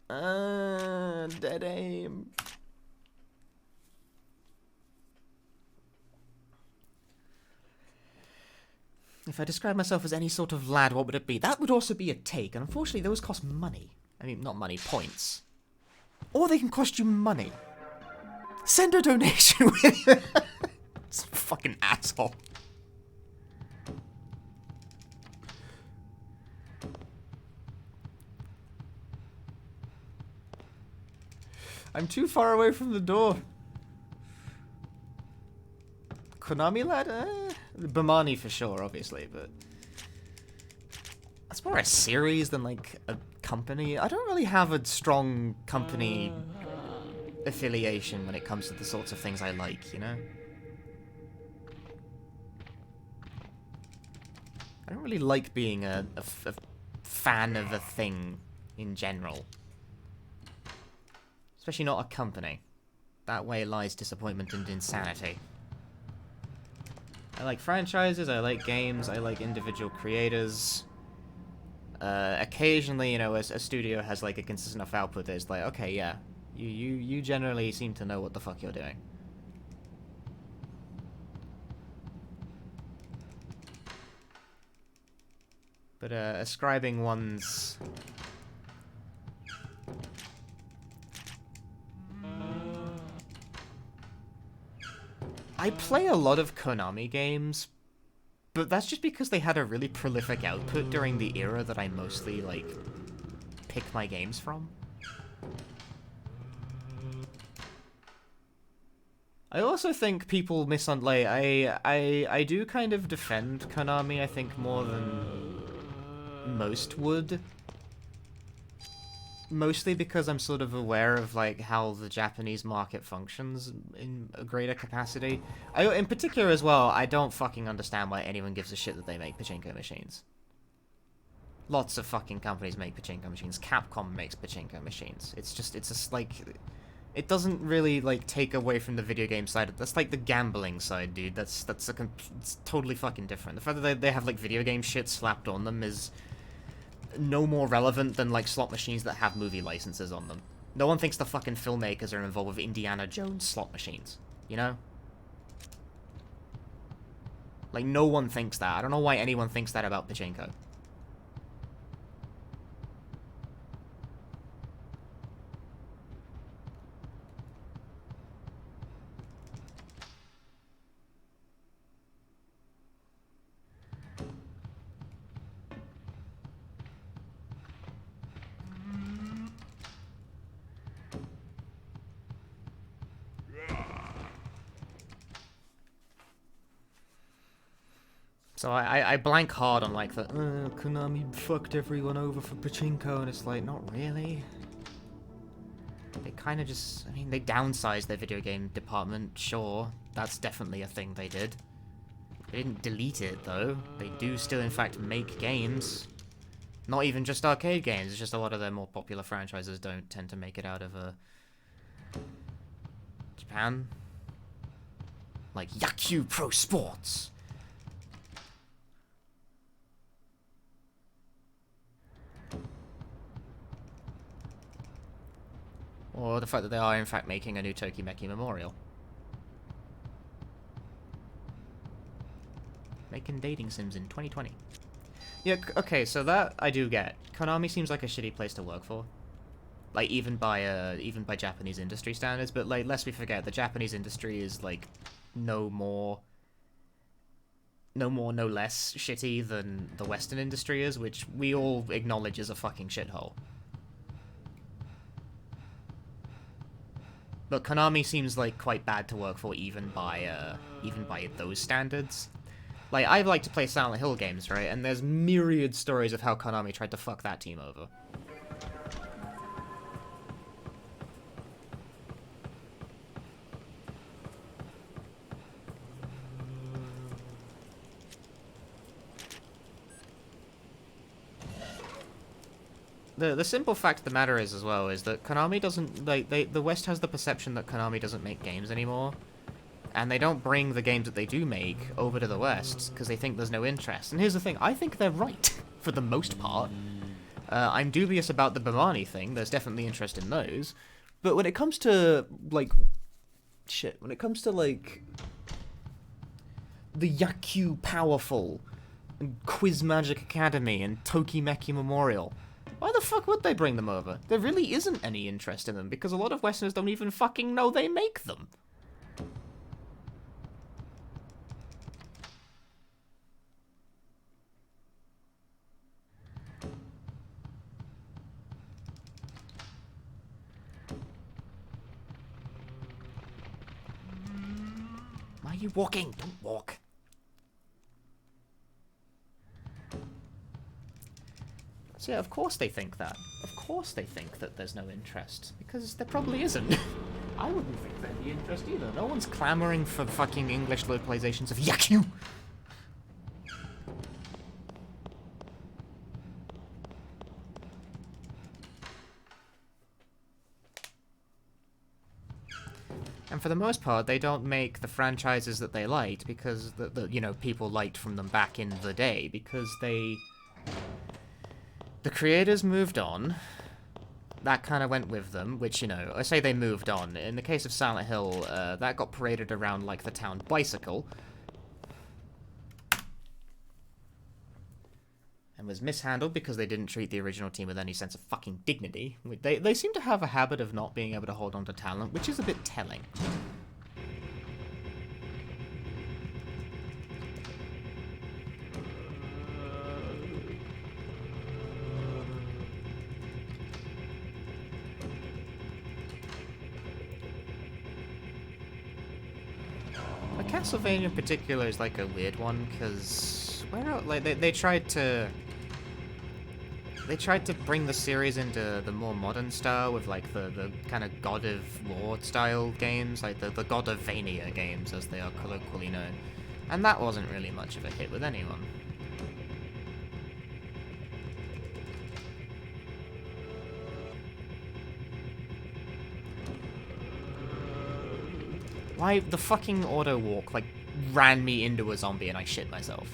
Dead aim. If I describe myself as any sort of lad, what would it be? That would also be a take, and unfortunately those cost money. I mean, not money, points. Or they can cost you money. Send a donation with it. It's a fucking asshole. I'm too far away from the door. Konami lad? Bamani for sure, obviously, but... That's more a series than, like, a company. I don't really have a strong company affiliation when it comes to the sorts of things I like, you know? I don't really like being a fan of a thing in general. Especially not a company. That way lies disappointment and insanity. I like franchises, I like games, I like individual creators. Occasionally, you know, a studio has like a consistent enough output that it's like, okay, yeah, you generally seem to know what the fuck you're doing. But ascribing one's... I play a lot of Konami games, but that's just because they had a really prolific output during the era that I mostly, like, pick my games from. I also think people misunderstand. I do kind of defend Konami, I think, more than most would. Mostly because I'm sort of aware of, like, how the Japanese market functions in a greater capacity. In particular, as well, I don't fucking understand why anyone gives a shit that they make pachinko machines. Lots of fucking companies make pachinko machines. Capcom makes pachinko machines. It's just like... It doesn't really, like, take away from the video game side. That's, like, the gambling side, dude. It's totally fucking different. The fact that they have, like, video game shit slapped on them is... no more relevant than, like, slot machines that have movie licenses on them. No one thinks the fucking filmmakers are involved with Indiana Jones slot machines, you know? Like, no one thinks that. I don't know why anyone thinks that about pachinko. So I blank hard on, like, the, Konami fucked everyone over for pachinko, and it's like, not really. They kind of just, I mean, they downsized their video game department, sure. That's definitely a thing they did. They didn't delete it, though. They do still, in fact, make games. Not even just arcade games, it's just a lot of their more popular franchises don't tend to make it out of, Japan. Like, Yaku Pro Sports! Or the fact that they are, in fact, making a new Tokimeki Memorial. Making dating sims in 2020. Yeah, okay, so that I do get. Konami seems like a shitty place to work for. Like, even by Japanese industry standards, but, like, lest we forget, the Japanese industry is, like, no more, no less shitty than the Western industry is, which we all acknowledge is a fucking shithole. But Konami seems like quite bad to work for even by those standards. Like, I like to play Silent Hill games, right? And there's myriad stories of how Konami tried to fuck that team over. The simple fact of the matter is, as well, is that Konami doesn't, like, the West has the perception that Konami doesn't make games anymore. And they don't bring the games that they do make over to the West, because they think there's no interest. And here's the thing, I think they're right, for the most part. I'm dubious about the Bimani thing. There's definitely interest in those. But when it comes to, like... Shit. When it comes to, like... the Yaku Powerful, and Quiz Magic Academy, and Tokimeki Memorial... Why the fuck would they bring them over? There really isn't any interest in them, because a lot of Westerners don't even fucking know they make them. Why are you walking? Don't walk. So yeah, of course they think that. Of course they think that there's no interest. Because there probably isn't. I wouldn't think there'd be interest either. No one's clamoring for fucking English localizations of Yaku! And for the most part, they don't make the franchises that they liked because, you know, people liked from them back in the day, because they... The creators moved on. That kind of went with them, which, you know, I say they moved on. In the case of Silent Hill, that got paraded around like the town bicycle. And was mishandled because they didn't treat the original team with any sense of fucking dignity. They seem to have a habit of not being able to hold on to talent, which is a bit telling. Castlevania in particular is like a weird one, because they tried to bring the series into the more modern style with like the kind of God of War style games, like the God of Vania games as they are colloquially known, and that wasn't really much of a hit with anyone. Why the fucking auto walk like ran me into a zombie and I shit myself?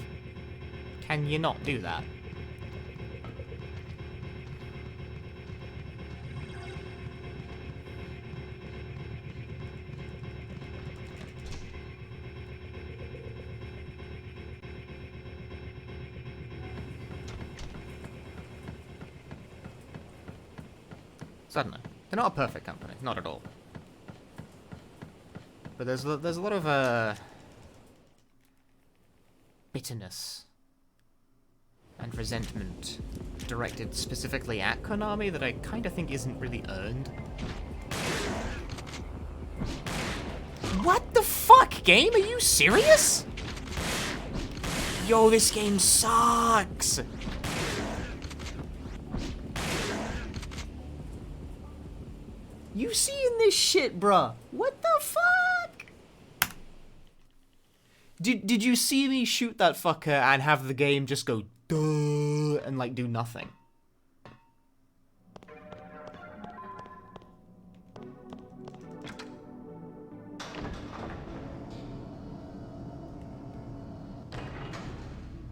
Can you not do that? So I don't know. They're not a perfect company, not at all. But there's a lot of bitterness and resentment directed specifically at Konami that I kind of think isn't really earned. What the fuck, game? Are you serious? Yo, this game sucks. You seeing this shit, bruh? What the fuck? Did you see me shoot that fucker and have the game just go duh and like do nothing?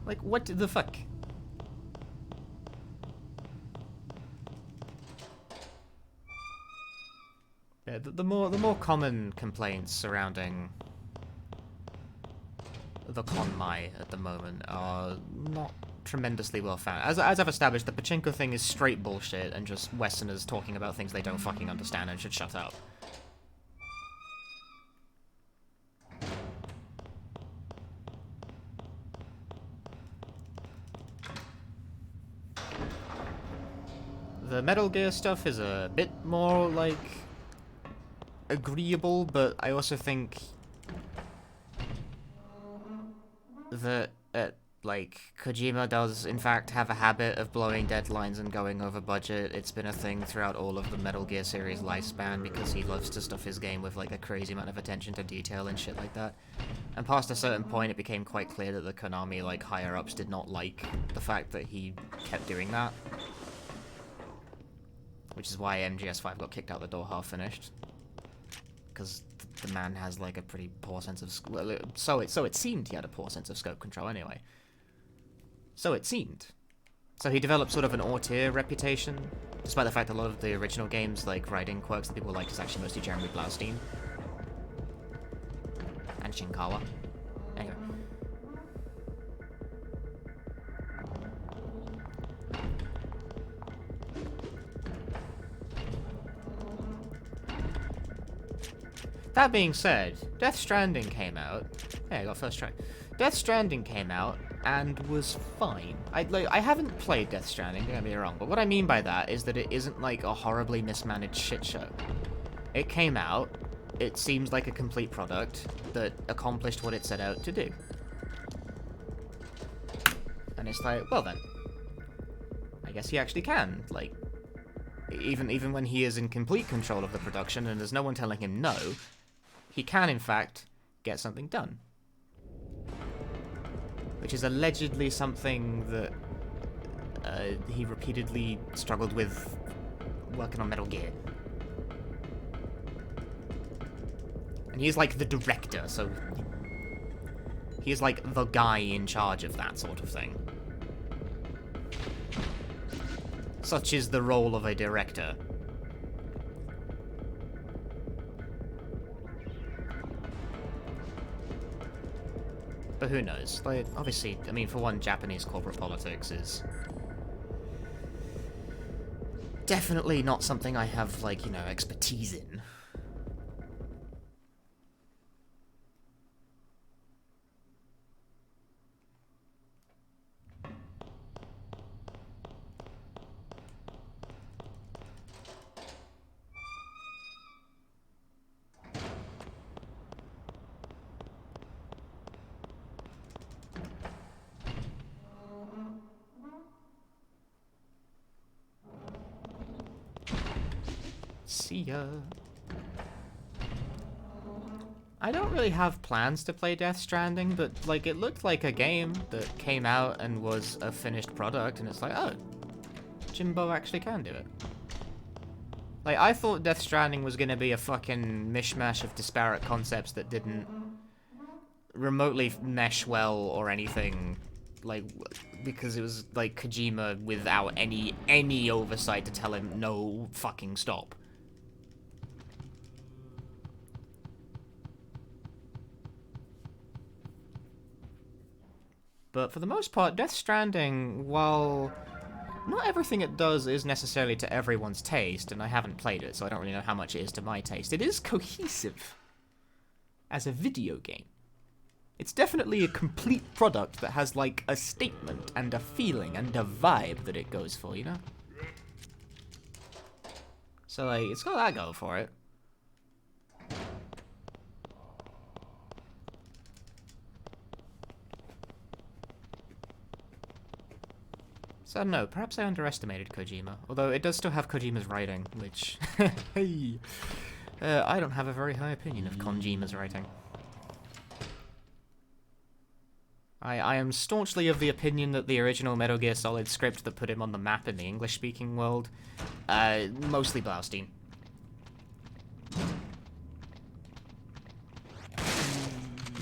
Like what the fuck? Yeah, the more common complaints surrounding the Konmai at the moment are not tremendously well founded. As I've established, the pachinko thing is straight bullshit and just Westerners talking about things they don't fucking understand and should shut up. The Metal Gear stuff is a bit more, like, agreeable, but I also think that, like, Kojima does, in fact, have a habit of blowing deadlines and going over budget. It's been a thing throughout all of the Metal Gear series lifespan because he loves to stuff his game with, like, a crazy amount of attention to detail and shit like that. And past a certain point, it became quite clear that the Konami, like, higher-ups did not like the fact that he kept doing that. Which is why MGS5 got kicked out the door half-finished. Because the man has, like, a pretty poor sense of... Well, so it seemed he had a poor sense of scope control anyway. So it seemed. So he developed sort of an auteur reputation, despite the fact that a lot of the original games, like writing quirks that people liked, is actually mostly Jeremy Blaustein. And Shinkawa. Anyway. That being said, Death Stranding came out. Yeah, I got first try. Death Stranding came out and was fine. I haven't played Death Stranding, don't get me wrong, but what I mean by that is that it isn't like a horribly mismanaged shit show. It came out, it seems like a complete product that accomplished what it set out to do. And it's like, well then, I guess he actually can, like, even when he is in complete control of the production and there's no one telling him no, he can in fact get something done. Which is allegedly something that he repeatedly struggled with working on Metal Gear. And he's like the director, so he's like the guy in charge of that sort of thing. Such is the role of a director. But who knows? Like, obviously, I mean, for one, Japanese corporate politics is definitely not something I have, like, you know, expertise in. See ya. I don't really have plans to play Death Stranding, but, like, it looked like a game that came out and was a finished product, and it's like, oh, Jimbo actually can do it. Like, I thought Death Stranding was gonna be a fucking mishmash of disparate concepts that didn't remotely mesh well or anything, like, because it was, like, Kojima without any oversight to tell him, no, fucking stop. But for the most part, Death Stranding, while not everything it does is necessarily to everyone's taste, and I haven't played it, so I don't really know how much it is to my taste, it is cohesive as a video game. It's definitely a complete product that has, like, a statement and a feeling and a vibe that it goes for, you know? So, like, it's got that going for it. So I don't know, perhaps I underestimated Kojima. Although it does still have Kojima's writing, which... hey! I don't have a very high opinion of Kojima's writing. I am staunchly of the opinion that the original Metal Gear Solid script that put him on the map in the English-speaking world, mostly Blaustein.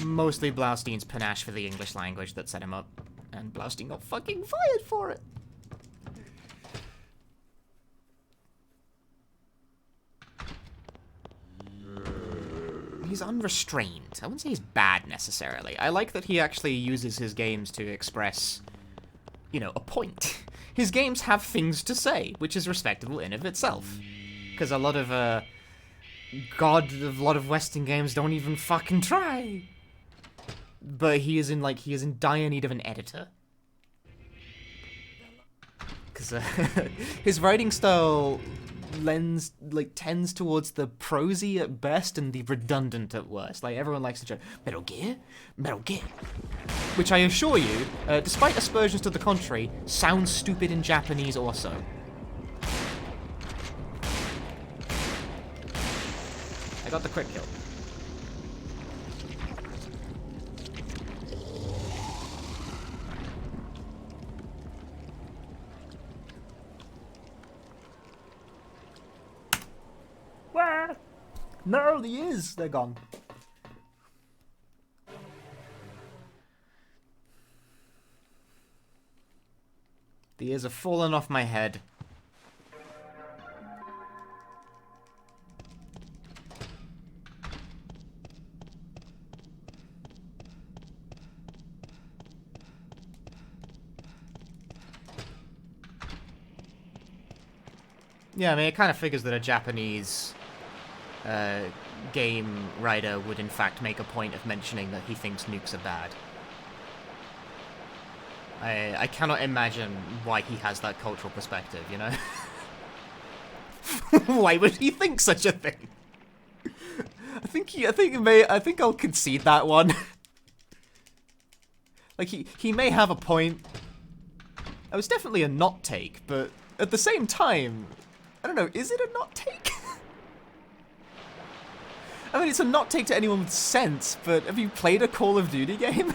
Mostly Blaustein's panache for the English language that set him up. And Blaustein got fucking fired for it! He's unrestrained. I wouldn't say he's bad, necessarily. I like that he actually uses his games to express, you know, a point. His games have things to say, which is respectable in of itself. Because a lot of, a lot of Western games don't even fucking try. But he is in dire need of an editor. Because his writing style tends towards the prosy at best and the redundant at worst. Like, everyone likes to joke, Metal Gear? Metal Gear. Which I assure you, despite aspersions to the contrary, sounds stupid in Japanese also. I got the quick kill. No, he is. They're gone. The ears have fallen off my head. Yeah, I mean, it kind of figures that a Japanese game writer would in fact make a point of mentioning that he thinks nukes are bad. I cannot imagine why he has that cultural perspective, you know? Why would he think such a thing? I think I'll concede that one. Like, he may have a point. It was definitely a not take, but at the same time, I don't know, is it a not take? I mean, it's a not take to anyone with sense, but have you played a Call of Duty game?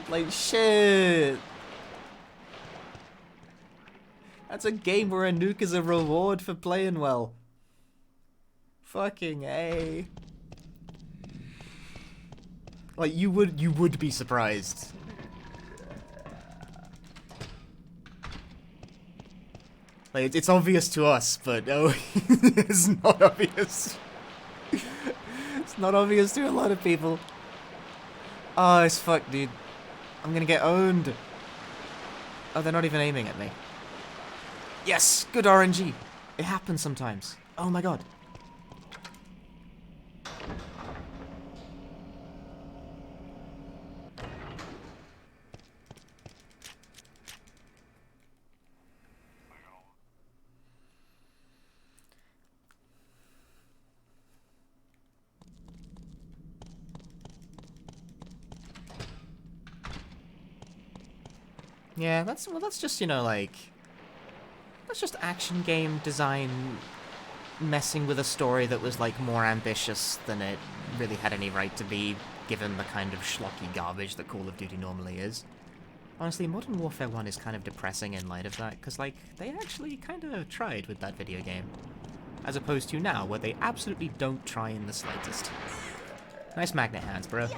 Like, shit. That's a game where a nuke is a reward for playing well. Fucking A. Like, you would be surprised. Like, it's obvious to us, but no, it's not obvious. It's not obvious to a lot of people. Oh, it's fucked, dude. I'm gonna get owned. Oh, they're not even aiming at me. Yes! Good RNG! It happens sometimes. Oh my god. Yeah, that's just, you know, like, that's just action game design messing with a story that was, like, more ambitious than it really had any right to be, given the kind of schlocky garbage that Call of Duty normally is. Honestly, Modern Warfare 1 is kind of depressing in light of that, because, like, they actually kind of tried with that video game. As opposed to now, where they absolutely don't try in the slightest. Nice magnet hands, bro.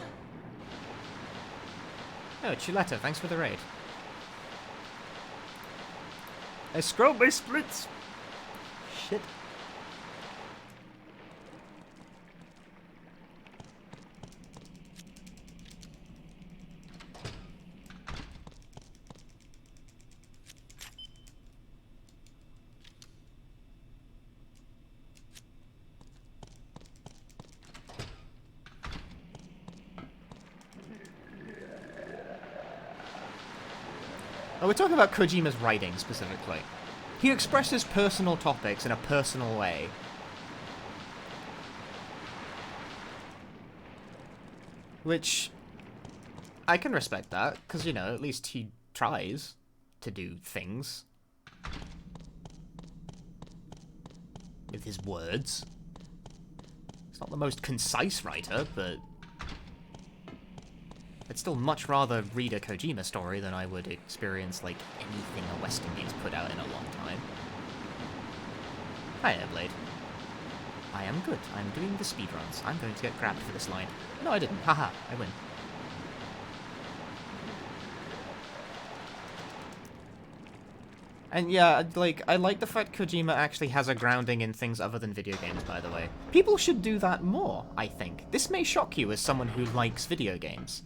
Oh, Chuleta, thanks for the raid. I scrolled my splits. Shit. Oh, we're talking about Kojima's writing, specifically. He expresses personal topics in a personal way. Which, I can respect that, because, you know, at least he tries to do things. With his words. He's not the most concise writer, but I'd still much rather read a Kojima story than I would experience, like, anything a Western game's put out in a long time. Hi, Airblade. I am good. I'm doing the speedruns. I'm going to get grabbed for this line. No, I didn't. Haha, I win. And yeah, like, I like the fact Kojima actually has a grounding in things other than video games, by the way. People should do that more, I think. This may shock you as someone who likes video games.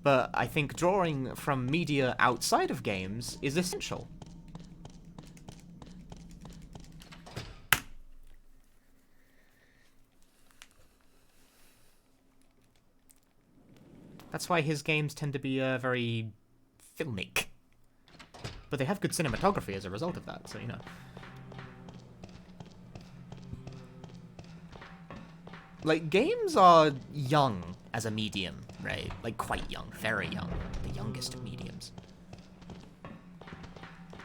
But I think drawing from media outside of games is essential. That's why his games tend to be very filmic. But they have good cinematography as a result of that, so you know. Like, games are young as a medium, right? Like, quite young, very young. The youngest of mediums.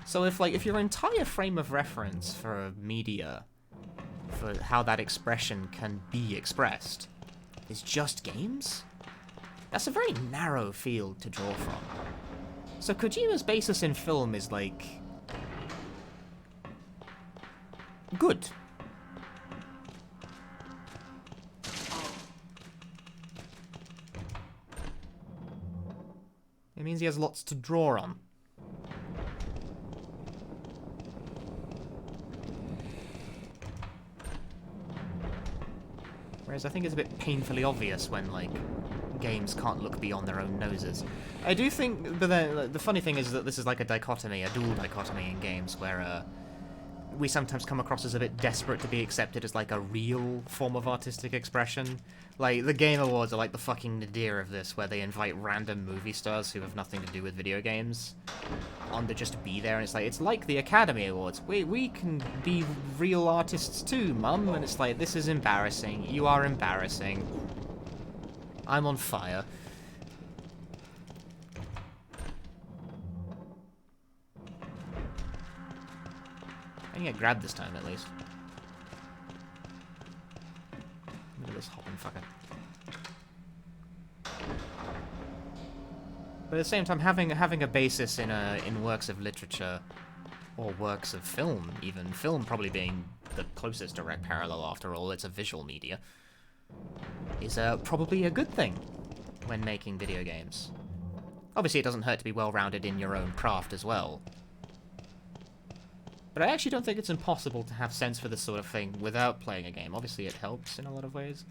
So if your entire frame of reference for media, for how that expression can be expressed, is just games, that's a very narrow field to draw from. So Kojima's basis in film is, like, good. It means he has lots to draw on. Whereas I think it's a bit painfully obvious when, like, games can't look beyond their own noses. I do think, but then the funny thing is that this is like a dichotomy, a dual dichotomy in games, where we sometimes come across as a bit desperate to be accepted as, like, a real form of artistic expression. Like, the Game Awards are like the fucking nadir of this, where they invite random movie stars who have nothing to do with video games on to just be there, and it's like the Academy Awards. We can be real artists too, mum, and it's like, this is embarrassing. You are embarrassing. I'm on fire. I can get grabbed this time, at least. Look at this hopping fucker. But at the same time, having a basis in works of literature, or works of film, even film probably being the closest direct parallel after all, it's a visual media, is probably a good thing when making video games. Obviously, it doesn't hurt to be well-rounded in your own craft as well. But I actually don't think it's impossible to have sense for this sort of thing without playing a game. Obviously, it helps in a lot of ways.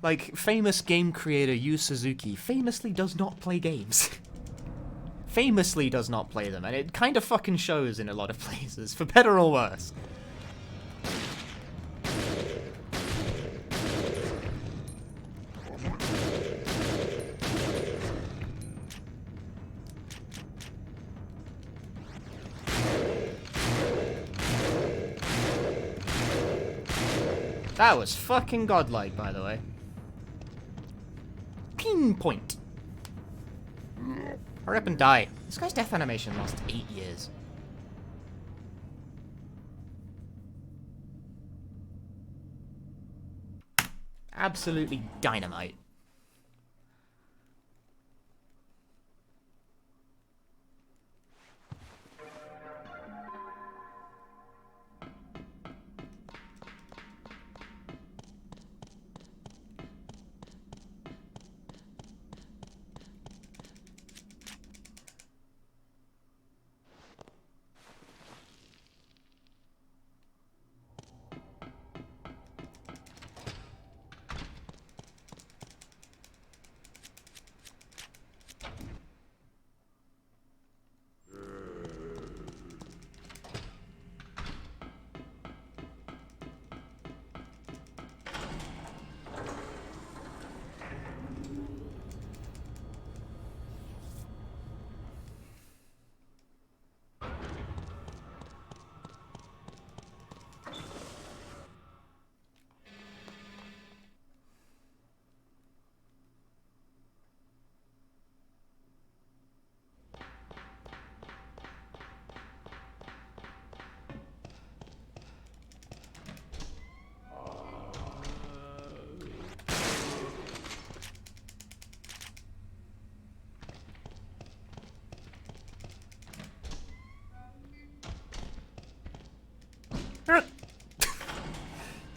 Like, famous game creator Yu Suzuki famously does not play games. Famously does not play them, and it kind of fucking shows in a lot of places, for better or worse. That was fucking godlike, by the way. Pinpoint. Hurry up and die. This guy's death animation lasts 8 years. Absolutely dynamite.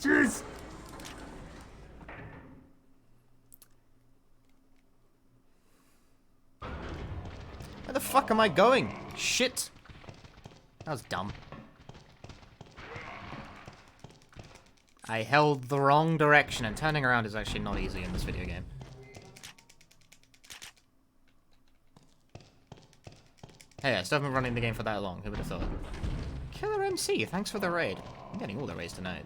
Jeez. Where the fuck am I going? Shit. That was dumb. I held the wrong direction, and turning around is actually not easy in this video game. Hey, I still haven't been running the game for that long. Who would have thought? Killer MC, thanks for the raid. I'm getting all the raids tonight.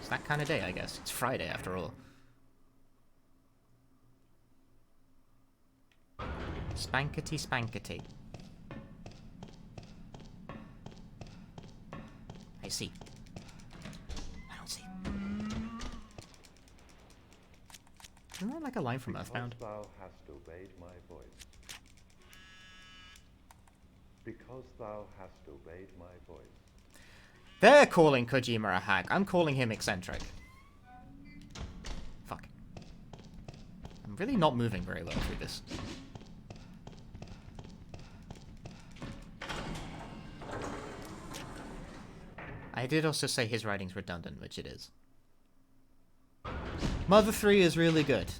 It's that kind of day, I guess. It's Friday, after all. Spankety spankety. I see. I don't see. Isn't that like a line from Earthbound? Thou hast obeyed my voice. Because thou hast obeyed my voice. They're calling Kojima a hack. I'm calling him eccentric. Fuck. I'm really not moving very well through this. I did also say his writing's redundant, which it is. Mother 3 is really good.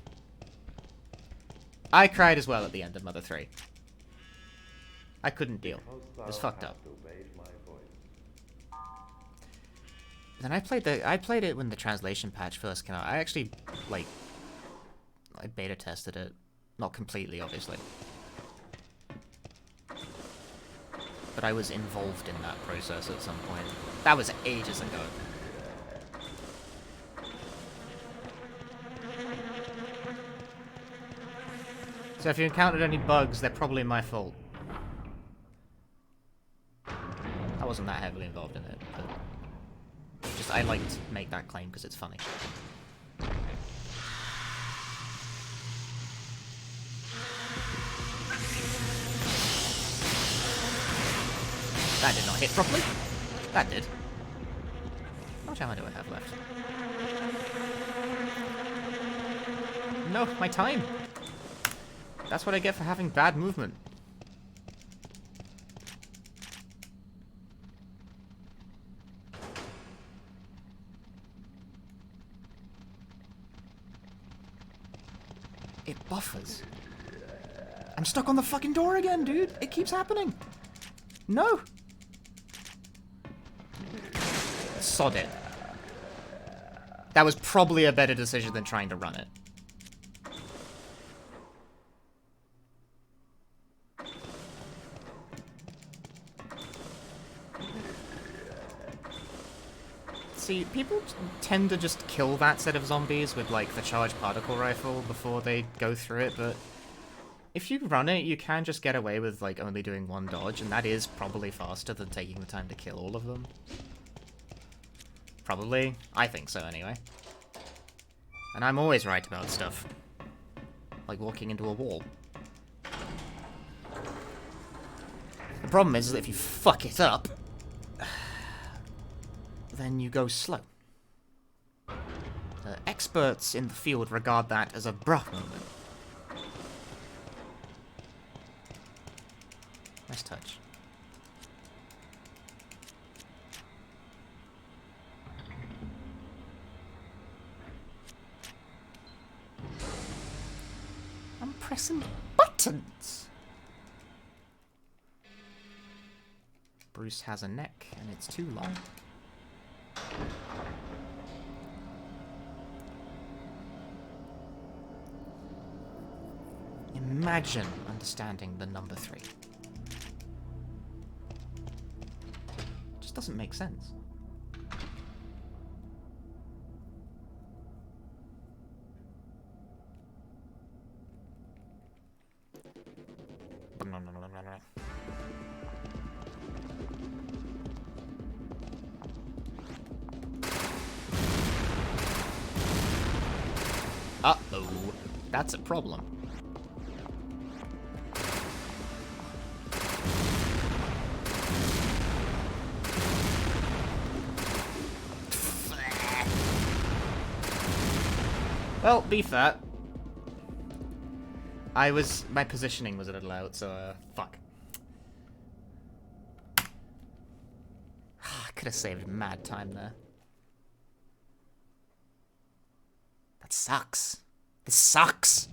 I cried as well at the end of Mother 3. I couldn't deal. Because It thou was fucked hast up. obeyed my voice. Then I played it when the translation patch first came out. I actually, like, I beta tested it. Not completely, obviously. But I was involved in that process at some point. That was ages ago. So if you encountered any bugs, they're probably my fault. I wasn't that heavily involved in it, but just I like to make that claim because it's funny. That did not hit properly. That did. How much ammo do I have left? No, my time! That's what I get for having bad movement. It buffers. I'm stuck on the fucking door again, dude! It keeps happening! No! Sod it. That was probably a better decision than trying to run it. See, people tend to just kill that set of zombies with, like, the charged particle rifle before they go through it, but if you run it, you can just get away with, like, only doing one dodge, and that is probably faster than taking the time to kill all of them. Probably. I think so, anyway. And I'm always right about stuff. Like walking into a wall. The problem is that if you fuck it up, then you go slow. Experts in the field regard that as a bruh moment. Nice touch. I'm pressing buttons! Bruce has a neck, and it's too long. Imagine understanding the number 3. Just doesn't make sense. Uh-oh, that's a problem. Well, be fair. My positioning was a little out, so, fuck. I could have saved mad time there. That sucks. This sucks.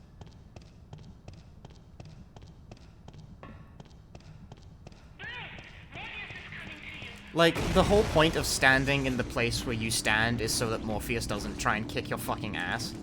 Like, the whole point of standing in the place where you stand is so that Morpheus doesn't try and kick your fucking ass.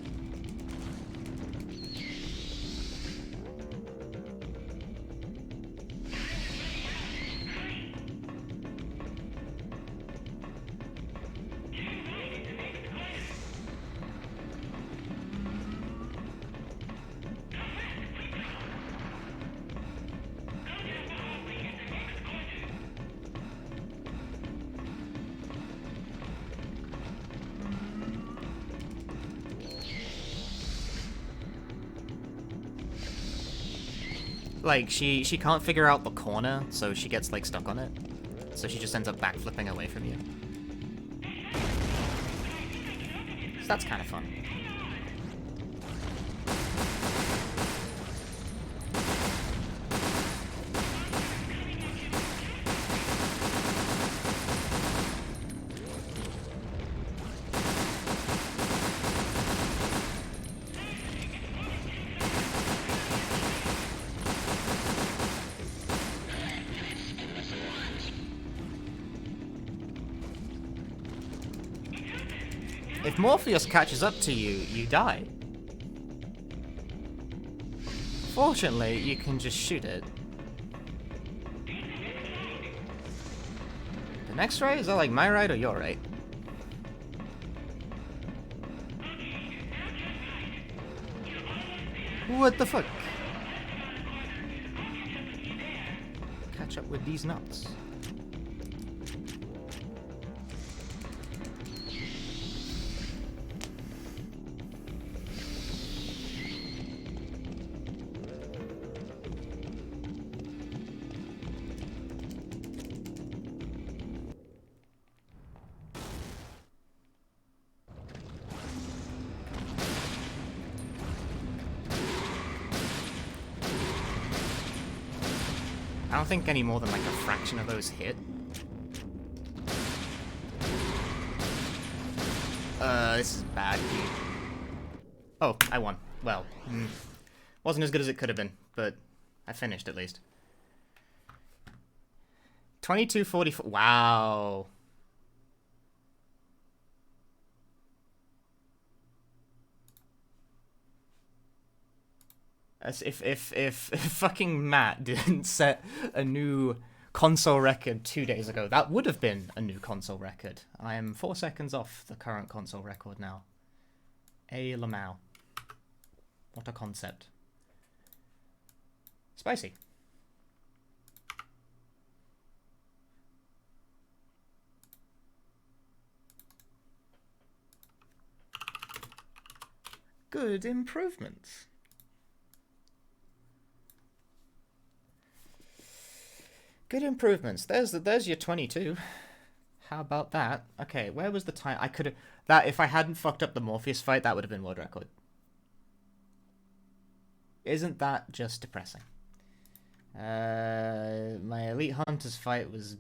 Like, she can't figure out the corner, so she gets, like, stuck on it. So she just ends up backflipping away from you. So that's kind of fun. If Morpheus catches up to you, you die. Fortunately, you can just shoot it. The next right? Is that like my right or your right? What the fuck? Catch up with these nuts. I don't think any more than like a fraction of those hit. This is bad, dude. Oh, I won. Well, wasn't as good as it could have been, but I finished at least. 22:44. Wow. As if fucking Matt didn't set a new console record 2 days ago, that would have been a new console record. I am 4 seconds off the current console record now. A Lamau. What a concept. Spicy. Good improvements. Good improvements. There's your 22. How about that? Okay, where was the time? I could have... That, if I hadn't fucked up the Morpheus fight, that would have been world record. Isn't that just depressing? My Elite Hunters fight was